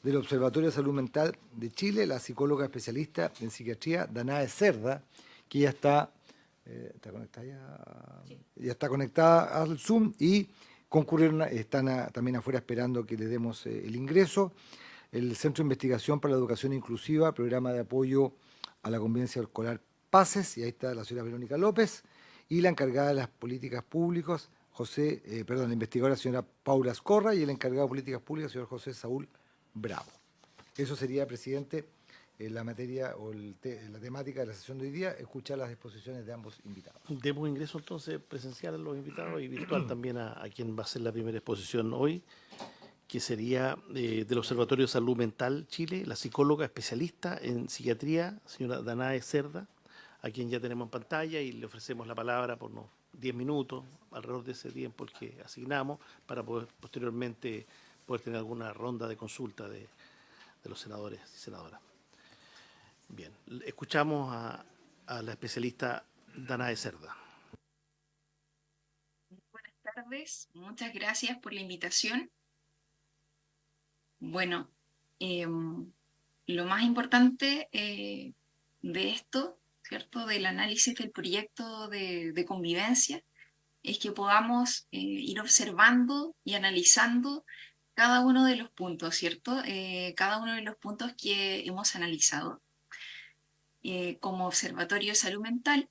del Observatorio de Salud Mental de Chile, la psicóloga especialista en psiquiatría, Danae Cerda, que ya está conectada, ya está conectada al Zoom y concurrieron, están también afuera esperando que le demos el ingreso. El Centro de Investigación para la Educación Inclusiva, programa de apoyo a la convivencia escolar PACES, y ahí está la señora Verónica López, y la encargada de las políticas públicas, la investigadora señora Paula Escorra, y el encargado de políticas públicas, señor José Saúl Bravo. Eso sería, presidente, la materia o la temática de la sesión de hoy día, escuchar las exposiciones de ambos invitados. Demos ingreso entonces presencial a los invitados y virtual también a quien va a hacer la primera exposición hoy, que sería del Observatorio de Salud Mental Chile, la psicóloga especialista en psiquiatría, señora Danae Cerda, a quien ya tenemos en pantalla y le ofrecemos la palabra por unos 10 minutos, alrededor de ese tiempo el que asignamos, para poder posteriormente poder tener alguna ronda de consulta de los senadores y senadoras. Bien, escuchamos a la especialista Danae Cerda. Buenas tardes, muchas gracias por la invitación. Bueno, lo más importante de esto, ¿cierto? Del análisis del proyecto de convivencia, es que podamos ir observando y analizando cada uno de los puntos, ¿cierto? Cada uno de los puntos que hemos analizado como Observatorio de Salud Mental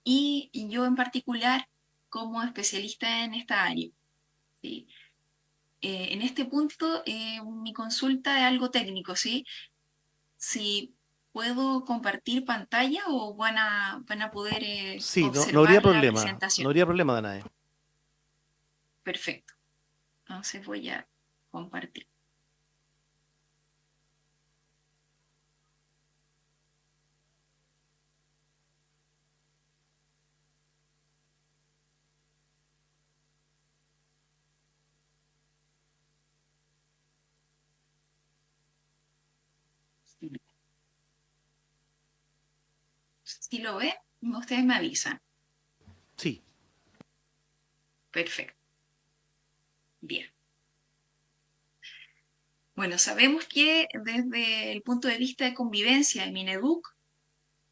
y yo en particular como especialista en esta área, ¿sí? En este punto, mi consulta es algo técnico, ¿sí? Si puedo compartir pantalla o van a poder Sí, no habría observar la problema, no presentación. habría problema, Danae. Perfecto. Entonces voy a compartir. Si lo ve, ustedes me avisan. Sí. Perfecto. Bien. Bueno, sabemos que desde el punto de vista de convivencia de Mineduc,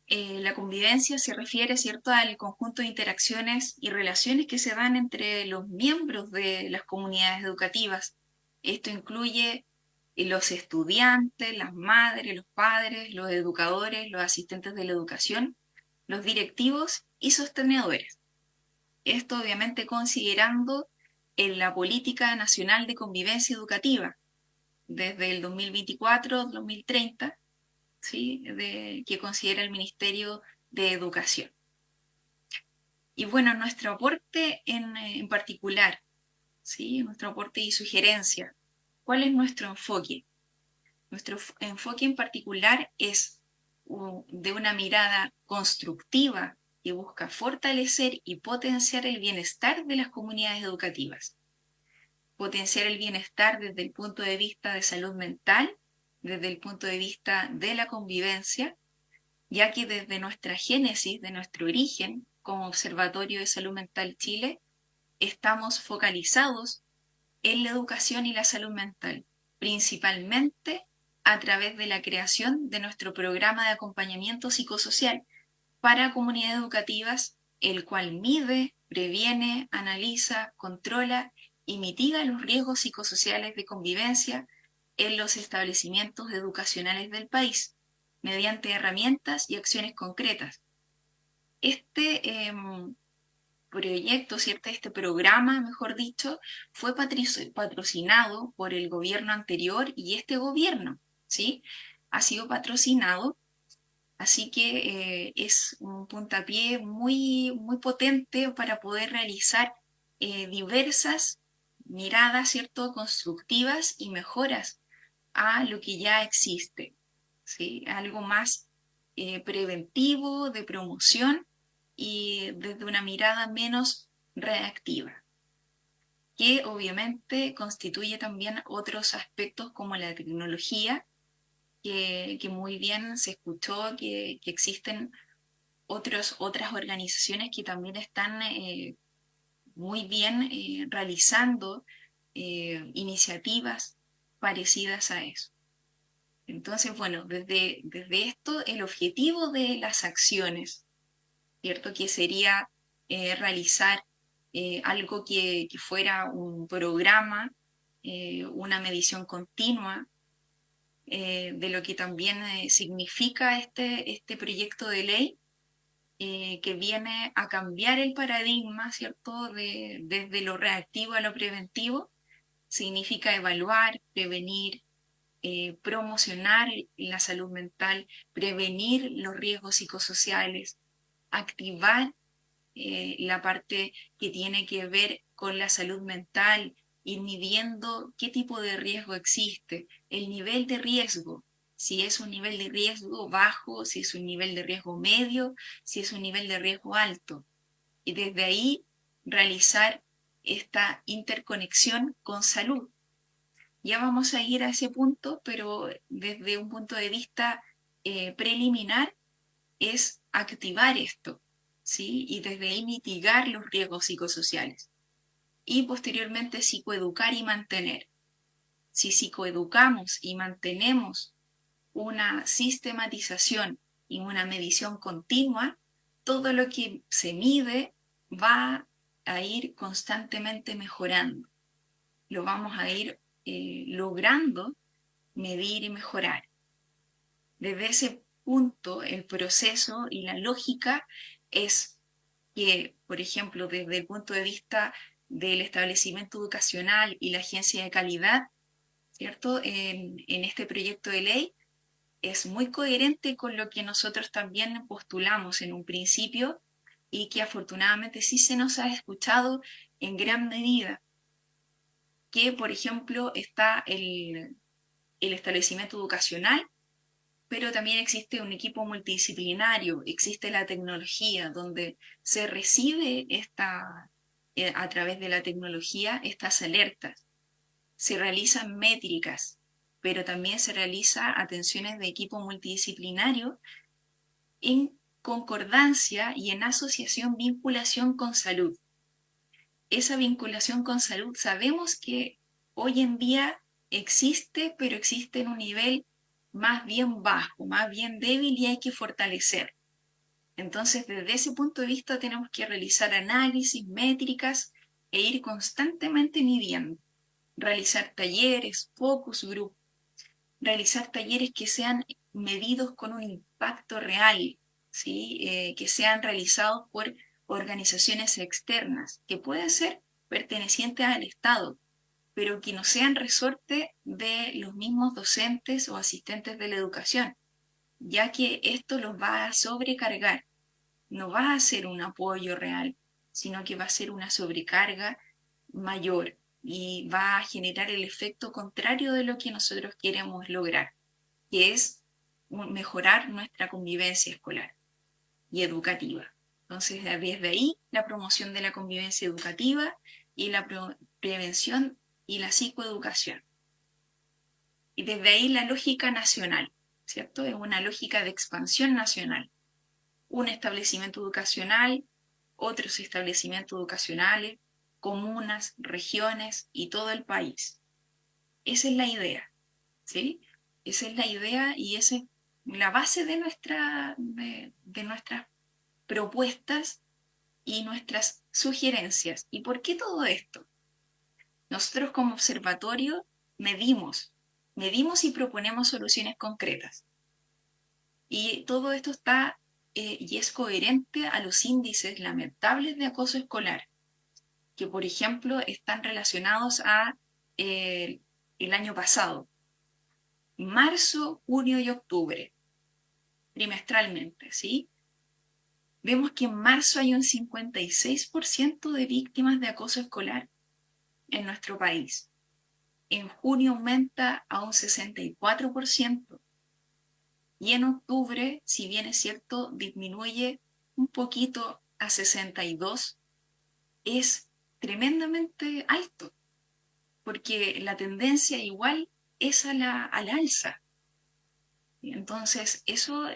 la convivencia se refiere, ¿cierto?, al conjunto de interacciones y relaciones que se dan entre los miembros de las comunidades educativas. Esto incluye los estudiantes, las madres, los padres, los educadores, los asistentes de la educación, los directivos y sostenedores. Esto obviamente considerando en la Política Nacional de Convivencia Educativa desde el 2024-2030, ¿sí? Que considera el Ministerio de Educación. Y bueno, nuestro aporte en particular, ¿sí? Nuestro aporte y sugerencia. ¿Cuál es nuestro enfoque? Nuestro enfoque en particular es de una mirada constructiva que busca fortalecer y potenciar el bienestar de las comunidades educativas. Potenciar el bienestar desde el punto de vista de salud mental, desde el punto de vista de la convivencia, ya que desde nuestra génesis, de nuestro origen como Observatorio de Salud Mental Chile, estamos focalizados en la educación y la salud mental, principalmente a través de la creación de nuestro programa de acompañamiento psicosocial para comunidades educativas, el cual mide, previene, analiza, controla y mitiga los riesgos psicosociales de convivencia en los establecimientos educacionales del país, mediante herramientas y acciones concretas. Este proyecto, ¿cierto? Este programa, mejor dicho, fue patrocinado por el gobierno anterior y este gobierno, ¿sí? Ha sido patrocinado, así que es un puntapié muy, muy potente para poder realizar diversas miradas, ¿cierto? Constructivas y mejoras a lo que ya existe, ¿sí? Algo más preventivo, de promoción y desde una mirada menos reactiva, que obviamente constituye también otros aspectos como la tecnología, que muy bien se escuchó que existen otras organizaciones que también están muy bien realizando iniciativas parecidas a eso. Entonces, bueno, desde esto, el objetivo de las acciones, ¿cierto? Que sería realizar algo que fuera un programa, una medición continua de lo que también significa este proyecto de ley que viene a cambiar el paradigma, ¿cierto? Desde lo reactivo a lo preventivo, significa evaluar, prevenir, promocionar la salud mental, prevenir los riesgos psicosociales, activar la parte que tiene que ver con la salud mental, ir midiendo qué tipo de riesgo existe, el nivel de riesgo, si es un nivel de riesgo bajo, si es un nivel de riesgo medio, si es un nivel de riesgo alto. Y desde ahí realizar esta interconexión con salud. Ya vamos a ir a ese punto, pero desde un punto de vista preliminar es activar esto, ¿sí? Y desde ahí mitigar los riesgos psicosociales. Y posteriormente psicoeducar y mantener. Si psicoeducamos y mantenemos una sistematización y una medición continua, todo lo que se mide va a ir constantemente mejorando. Lo vamos a ir logrando medir y mejorar. Desde ese punto, el proceso y la lógica es que, por ejemplo, desde el punto de vista del establecimiento educacional y la agencia de calidad, ¿cierto? En este proyecto de ley es muy coherente con lo que nosotros también postulamos en un principio y que afortunadamente sí se nos ha escuchado en gran medida, que, por ejemplo, está el establecimiento educacional, pero también existe un equipo multidisciplinario, existe la tecnología, donde se recibe a través de la tecnología estas alertas, se realizan métricas, pero también se realiza atenciones de equipo multidisciplinario en concordancia y en asociación, vinculación con salud. Esa vinculación con salud sabemos que hoy en día existe, pero existe en un nivel más bien bajo, más bien débil y hay que fortalecer. Entonces, desde ese punto de vista tenemos que realizar análisis, métricas e ir constantemente midiendo. Realizar talleres, focus group, realizar talleres que sean medidos con un impacto real, ¿sí? Que sean realizados por organizaciones externas, que pueden ser pertenecientes al Estado, pero que no sean resorte de los mismos docentes o asistentes de la educación, ya que esto los va a sobrecargar, no va a ser un apoyo real, sino que va a ser una sobrecarga mayor y va a generar el efecto contrario de lo que nosotros queremos lograr, que es mejorar nuestra convivencia escolar y educativa. Entonces, desde ahí, la promoción de la convivencia educativa y la prevención y la psicoeducación. Y desde ahí la lógica nacional, ¿cierto? Es una lógica de expansión nacional. Un establecimiento educacional, otros establecimientos educacionales, comunas, regiones y todo el país. Esa es la idea, ¿sí? Esa es la idea y esa es la base de nuestras propuestas y nuestras sugerencias. ¿Y por qué todo esto? Nosotros como observatorio medimos y proponemos soluciones concretas. Y todo esto está y es coherente a los índices lamentables de acoso escolar, que por ejemplo están relacionados a el año pasado, marzo, junio y octubre, trimestralmente, ¿sí? Vemos que en marzo hay un 56% de víctimas de acoso escolar en nuestro país. En junio aumenta a un 64%. Y en octubre, si bien es cierto, disminuye un poquito a 62%, es tremendamente alto, porque la tendencia igual es al alza. Entonces, eso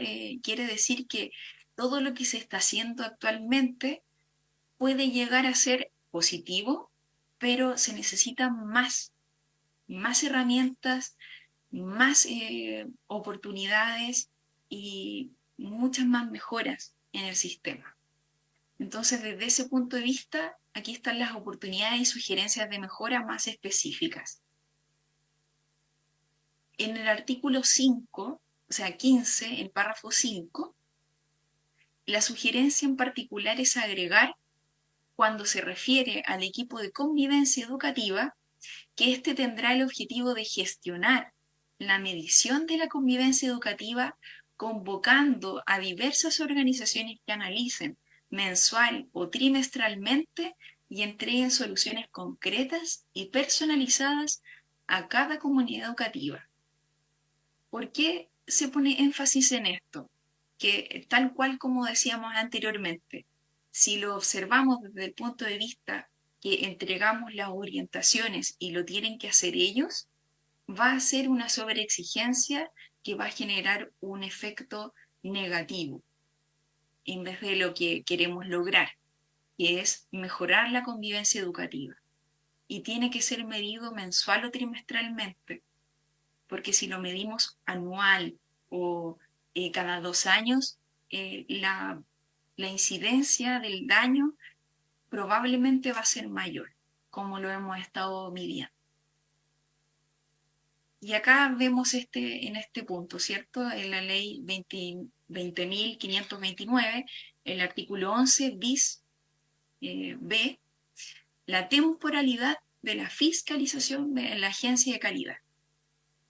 quiere decir que todo lo que se está haciendo actualmente puede llegar a ser positivo, pero se necesitan más herramientas, más oportunidades y muchas más mejoras en el sistema. Entonces, desde ese punto de vista, aquí están las oportunidades y sugerencias de mejora más específicas. En el artículo 5, o sea, 15, el párrafo 5, la sugerencia en particular es agregar, cuando se refiere al equipo de convivencia educativa, que éste tendrá el objetivo de gestionar la medición de la convivencia educativa, convocando a diversas organizaciones que analicen mensual o trimestralmente y entreguen soluciones concretas y personalizadas a cada comunidad educativa. ¿Por qué se pone énfasis en esto? Que tal cual como decíamos anteriormente, si lo observamos desde el punto de vista que entregamos las orientaciones y lo tienen que hacer ellos, va a ser una sobreexigencia que va a generar un efecto negativo en vez de lo que queremos lograr, que es mejorar la convivencia educativa. Y tiene que ser medido mensual o trimestralmente, porque si lo medimos anual o cada 2 años, la incidencia del daño probablemente va a ser mayor, como lo hemos estado midiendo. Y acá vemos en este punto, ¿cierto? En la ley 20.529, el artículo 11 bis B, la temporalidad de la fiscalización de la agencia de calidad.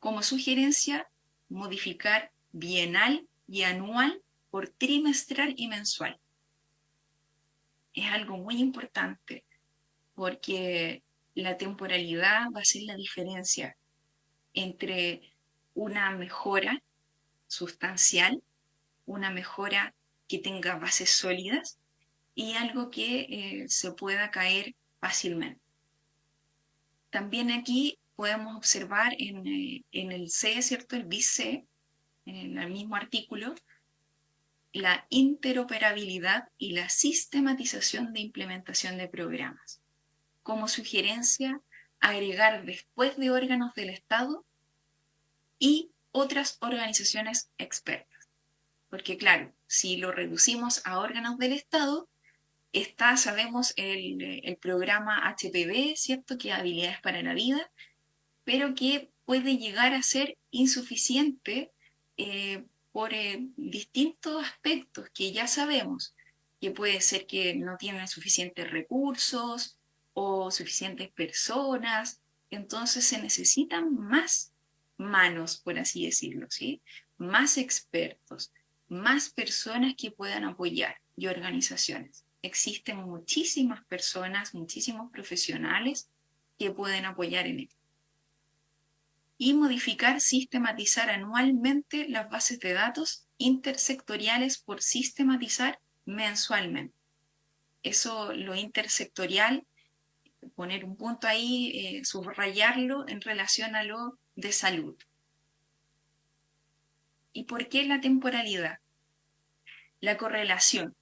Como sugerencia, modificar bienal y anual por trimestral y mensual. Es algo muy importante porque la temporalidad va a ser la diferencia entre una mejora sustancial, una mejora que tenga bases sólidas y algo que se pueda caer fácilmente. También aquí podemos observar en el C, ¿cierto? El bis C, en el mismo artículo, la interoperabilidad y la sistematización de implementación de programas. Como sugerencia, agregar después de órganos del Estado y otras organizaciones expertas. Porque claro, si lo reducimos a órganos del Estado, sabemos, el programa HPV, ¿cierto? Que es Habilidades para la Vida, pero que puede llegar a ser insuficiente por distintos aspectos que ya sabemos, que puede ser que no tienen suficientes recursos o suficientes personas, entonces se necesitan más manos, por así decirlo, ¿sí? Más expertos, más personas que puedan apoyar y organizaciones. Existen muchísimas personas, muchísimos profesionales que pueden apoyar en esto. Y modificar, sistematizar anualmente las bases de datos intersectoriales por sistematizar mensualmente. Eso, lo intersectorial, poner un punto ahí, subrayarlo en relación a lo de salud. ¿Y por qué la temporalidad? La correlación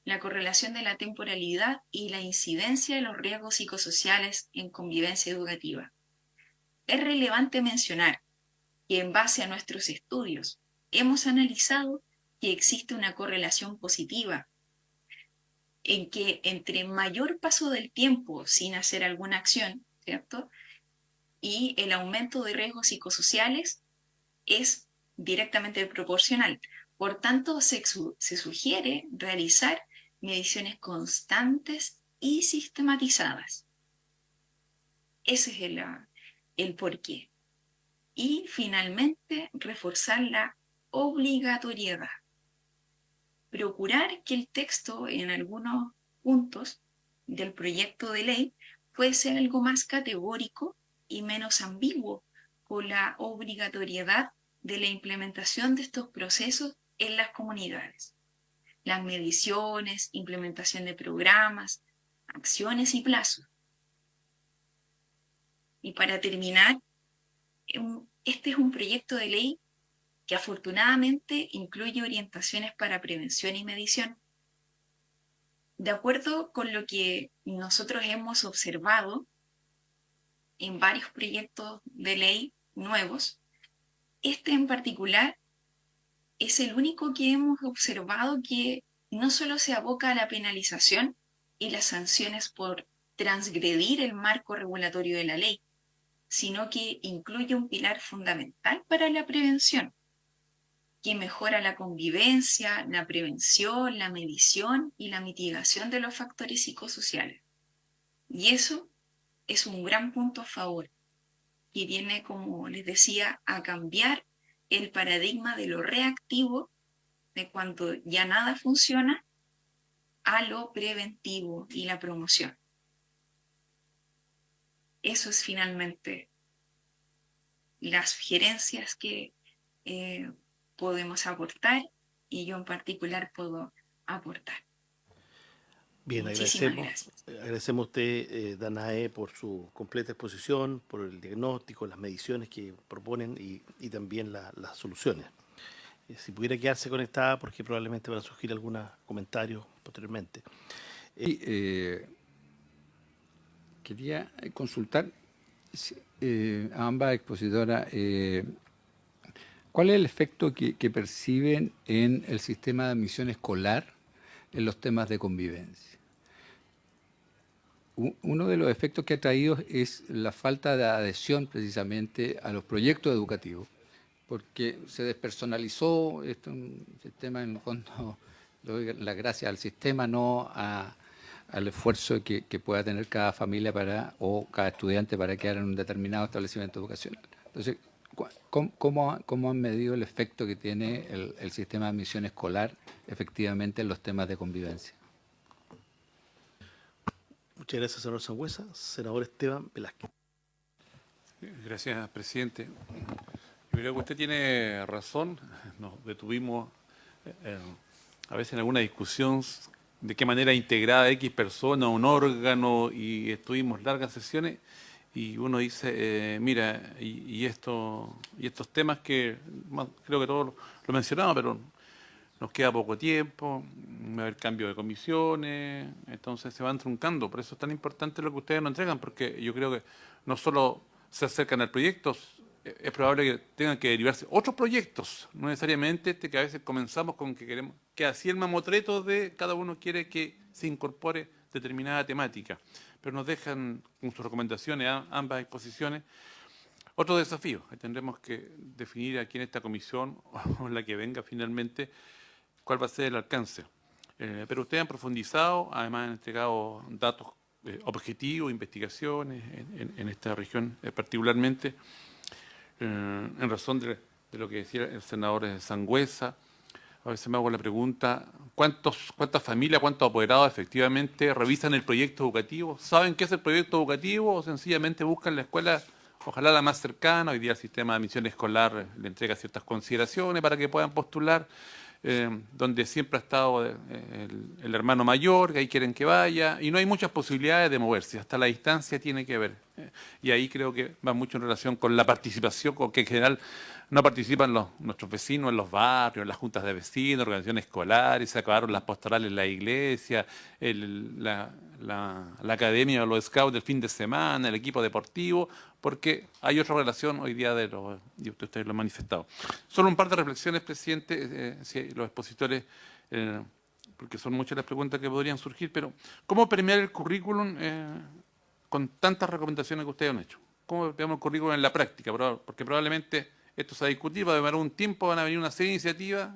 de la temporalidad y la incidencia de los riesgos psicosociales en convivencia educativa. Es relevante mencionar que en base a nuestros estudios hemos analizado que existe una correlación positiva en que entre mayor paso del tiempo sin hacer alguna acción, ¿cierto? Y el aumento de riesgos psicosociales es directamente proporcional. Por tanto, se sugiere realizar mediciones constantes y sistematizadas. Ese es el porqué. Y finalmente, reforzar la obligatoriedad. Procurar que el texto en algunos puntos del proyecto de ley puede ser algo más categórico y menos ambiguo con la obligatoriedad de la implementación de estos procesos en las comunidades. Las mediciones, implementación de programas, acciones y plazos. Y para terminar, este es un proyecto de ley que afortunadamente incluye orientaciones para prevención y medición. De acuerdo con lo que nosotros hemos observado en varios proyectos de ley nuevos, Este en particular es el único que hemos observado que no solo se aboca a la penalización y las sanciones por transgredir el marco regulatorio de la ley, sino que incluye un pilar fundamental para la prevención, que mejora la convivencia, la prevención, la medición y la mitigación de los factores psicosociales. Y eso es un gran punto a favor, que viene, como les decía, a cambiar el paradigma de lo reactivo, de cuando ya nada funciona, a lo preventivo y la promoción. Eso es finalmente las sugerencias que podemos aportar y yo en particular puedo aportar. Bien, Muchísimas gracias. agradecemos a usted, Danae, por su completa exposición, por el diagnóstico, las mediciones que proponen y también las soluciones. Si pudiera quedarse conectada, porque probablemente van a surgir algunos comentarios posteriormente. Quería consultar a ambas expositoras cuál es el efecto que perciben en el sistema de admisión escolar en los temas de convivencia. Uno de los efectos que ha traído es la falta de adhesión precisamente a los proyectos educativos, porque se despersonalizó, esto es un sistema en el fondo, le doy las gracias al sistema, no al esfuerzo que pueda tener cada familia o cada estudiante para quedar en un determinado establecimiento educacional. Entonces, ¿cómo han medido el efecto que tiene el sistema de admisión escolar efectivamente en los temas de convivencia? Muchas gracias, senador Sangüesa. Senador Esteban Velázquez. Gracias, presidente. Yo creo que usted tiene razón. Nos detuvimos a veces en alguna discusión de qué manera integrada X persona, un órgano, y estuvimos largas sesiones, y uno dice, mira, y estos temas que creo que todos lo mencionamos, pero nos queda poco tiempo, va a haber cambio de comisiones, entonces se van truncando. Por eso es tan importante lo que ustedes nos entregan, porque yo creo que no solo se acercan al proyecto, es probable que tengan que derivarse otros proyectos, no necesariamente que a veces comenzamos con que queremos, que así el mamotreto de cada uno quiere que se incorpore determinada temática, pero nos dejan con sus recomendaciones ambas exposiciones otro desafío. Tendremos que definir aquí en esta comisión o en la que venga finalmente cuál va a ser el alcance. Pero ustedes han profundizado, además han entregado datos objetivos, investigaciones en esta región particularmente, en razón de lo que decía el senador Sangüesa. A veces me hago la pregunta, ¿cuántas familias, cuántos apoderados efectivamente revisan el proyecto educativo? ¿Saben qué es el proyecto educativo o sencillamente buscan la escuela, ojalá la más cercana? Hoy día el sistema de admisión escolar le entrega ciertas consideraciones para que puedan postular, donde siempre ha estado el hermano mayor, que ahí quieren que vaya, y no hay muchas posibilidades de moverse, hasta la distancia tiene que ver. Y ahí creo que va mucho en relación con la participación, con que en general no participan nuestros vecinos en los barrios, en las juntas de vecinos, organizaciones escolares, se acabaron las pastorales en la iglesia, la academia o los scouts del fin de semana, el equipo deportivo, porque hay otra relación hoy día y ustedes lo han manifestado. Solo un par de reflexiones, presidente, si los expositores, porque son muchas las preguntas que podrían surgir, pero ¿cómo permear el currículum con tantas recomendaciones que ustedes han hecho? ¿Cómo permeamos el currículum en la práctica? Porque probablemente esto se va a discutir, va a demorar un tiempo, van a venir una serie de iniciativas,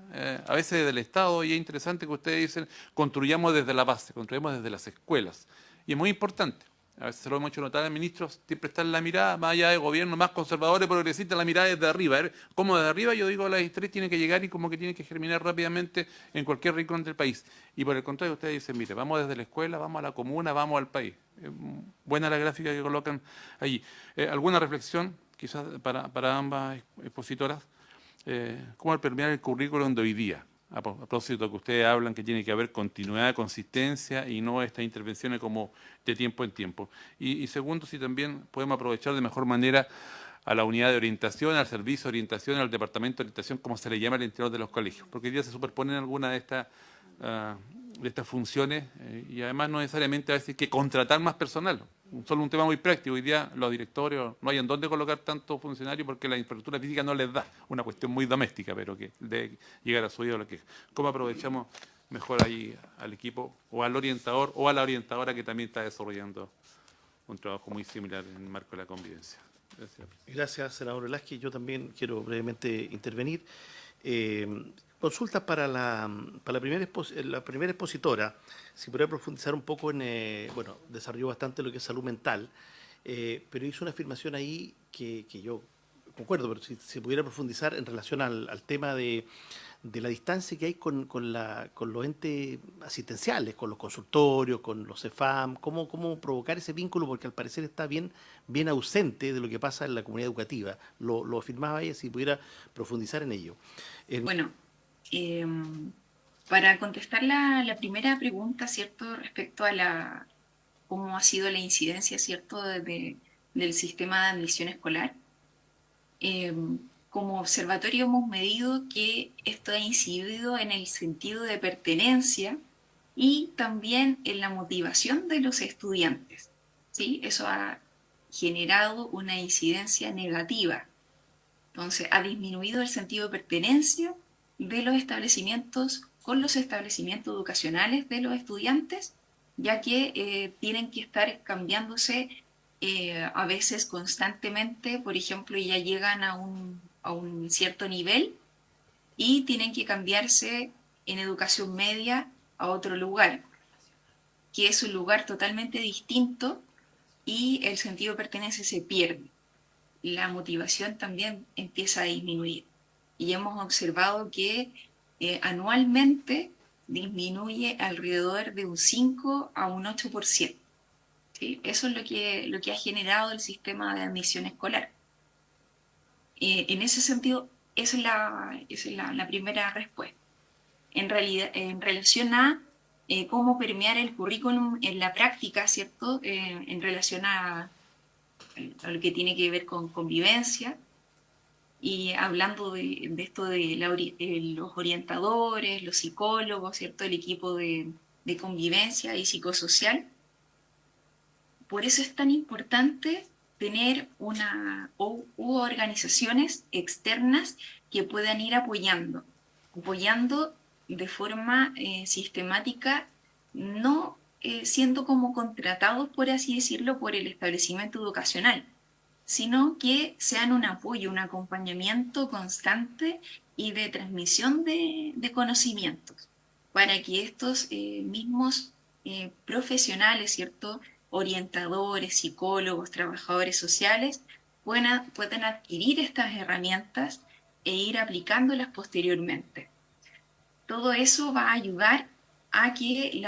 a veces desde el Estado, y es interesante que ustedes dicen, construyamos desde la base, construyamos desde las escuelas. Y es muy importante. A veces se lo hemos hecho notar al ministro, siempre está en la mirada, más allá de gobiernos más conservadores, progresistas, la mirada desde arriba. Como desde arriba, yo digo, la historia tiene que llegar y como que tiene que germinar rápidamente en cualquier rincón del país. Y por el contrario, ustedes dicen, mire, vamos desde la escuela, vamos a la comuna, vamos al país. Buena la gráfica que colocan allí. ¿Alguna reflexión, quizás para ambas expositoras? ¿Cómo permear el currículum de hoy día? A propósito que ustedes hablan que tiene que haber continuidad, consistencia y no estas intervenciones como de tiempo en tiempo. Y segundo, si también podemos aprovechar de mejor manera a la unidad de orientación, al servicio de orientación, al departamento de orientación, como se le llama al interior de los colegios. Porque hoy día se superponen algunas de estas funciones y además no necesariamente a veces hay que contratar más personal. solo un tema muy práctico. Hoy día los directorios no hay en dónde colocar tantos funcionarios porque la infraestructura física no les da. Una cuestión muy doméstica, pero que debe llegar a su oído la queja. ¿Cómo aprovechamos mejor ahí al equipo o al orientador o a la orientadora que también está desarrollando un trabajo muy similar en el marco de la convivencia? Gracias. Gracias, senador Velázquez. Yo también quiero brevemente intervenir. Consultas para la primera expositora. Si pudiera profundizar un poco bueno, desarrolló bastante lo que es salud mental, pero hizo una afirmación ahí que yo concuerdo, pero si se pudiera profundizar en relación al tema de la distancia que hay con los entes asistenciales, con los consultorios, con los CEFAM, cómo provocar ese vínculo, porque al parecer está bien ausente de lo que pasa en la comunidad educativa. Lo afirmaba ella, si pudiera profundizar en ello. Bueno, para contestar la primera pregunta, ¿cierto? Respecto a cómo ha sido la incidencia, ¿cierto? Del sistema de admisión escolar. Como observatorio hemos medido que esto ha incidido en el sentido de pertenencia y también en la motivación de los estudiantes, ¿sí? Eso ha generado una incidencia negativa. Entonces, ha disminuido el sentido de pertenencia de los establecimientos con los establecimientos educacionales de los estudiantes, ya que tienen que estar cambiándose a veces constantemente. Por ejemplo, ya llegan a un cierto nivel y tienen que cambiarse en educación media a otro lugar, que es un lugar totalmente distinto y el sentido de pertenencia se pierde. La motivación también empieza a disminuir. Y hemos observado que anualmente disminuye alrededor de un 5 a un 8%. ¿Sí? Eso es lo que ha generado el sistema de admisión escolar. En ese sentido, esa es la primera respuesta. En relación a cómo permear el currículum en la práctica, ¿cierto? En relación a lo que tiene que ver con convivencia, y hablando de esto de los orientadores, los psicólogos, ¿cierto? El equipo de convivencia y psicosocial. Por eso es tan importante tener u organizaciones externas que puedan ir apoyando de forma sistemática, no siendo como contratados, por así decirlo, por el establecimiento educacional, sino que sean un apoyo, un acompañamiento constante y de transmisión de conocimientos, para que estos mismos profesionales, ¿cierto? Orientadores, psicólogos, trabajadores sociales, puedan adquirir estas herramientas e ir aplicándolas posteriormente. Todo eso va a ayudar a que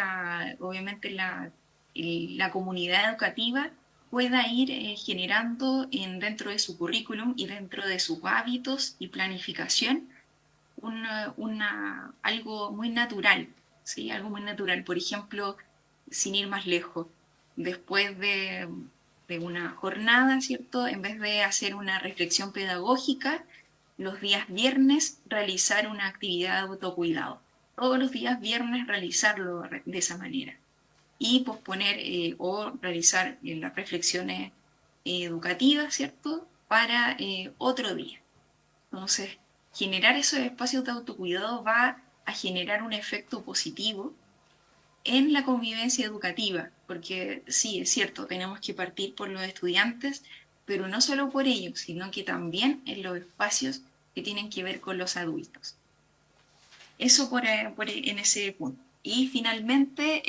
obviamente la comunidad educativa pueda ir generando dentro de su currículum y dentro de sus hábitos y planificación algo muy natural, ¿sí? Algo muy natural. Por ejemplo, sin ir más lejos, después de una jornada, ¿cierto? En vez de hacer una reflexión pedagógica, los días viernes realizar una actividad de autocuidado. Todos los días viernes realizarlo de esa manera. Y posponer o realizar las reflexiones educativas, ¿cierto? Para otro día. Entonces, generar esos espacios de autocuidado va a generar un efecto positivo en la convivencia educativa, porque sí, es cierto, tenemos que partir por los estudiantes, pero no solo por ellos, sino que también en los espacios que tienen que ver con los adultos. Eso en ese punto. Y finalmente,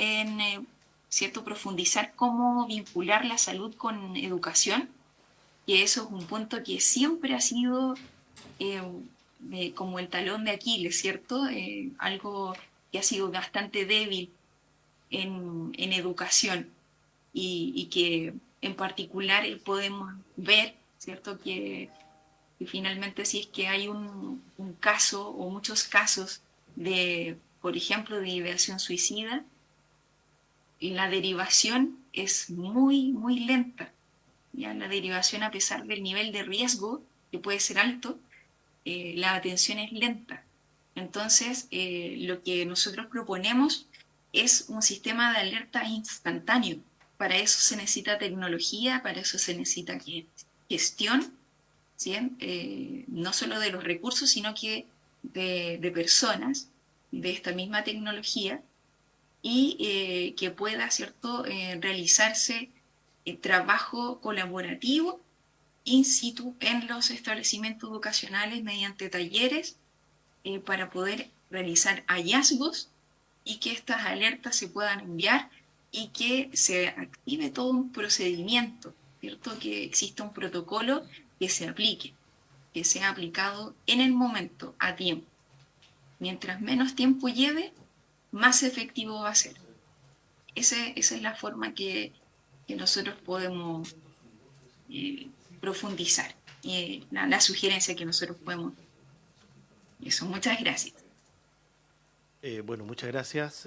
¿cierto? Profundizar cómo vincular la salud con educación, que eso es un punto que siempre ha sido como el talón de Aquiles, ¿cierto? Algo que ha sido bastante débil en educación y que en particular podemos ver, ¿cierto? Que finalmente si es que hay un caso o muchos casos por ejemplo, de ideación suicida, la derivación es muy, muy lenta. ¿Ya? La derivación, a pesar del nivel de riesgo, que puede ser alto, la atención es lenta. Entonces, lo que nosotros proponemos es un sistema de alerta instantáneo, Para eso se necesita tecnología, para eso se necesita gestión, ¿sí? No solo de los recursos, sino que de personas de esta misma tecnología y que pueda, ¿cierto?, realizarse trabajo colaborativo in situ en los establecimientos educacionales mediante talleres para poder realizar hallazgos y que estas alertas se puedan enviar y que se active todo un procedimiento, ¿cierto? Que exista un protocolo que se aplique, que sea aplicado en el momento, a tiempo. Mientras menos tiempo lleve, más efectivo va a ser. Esa es la forma que nosotros podemos profundizar, la sugerencia que nosotros podemos. Eso, muchas gracias. Bueno, muchas gracias.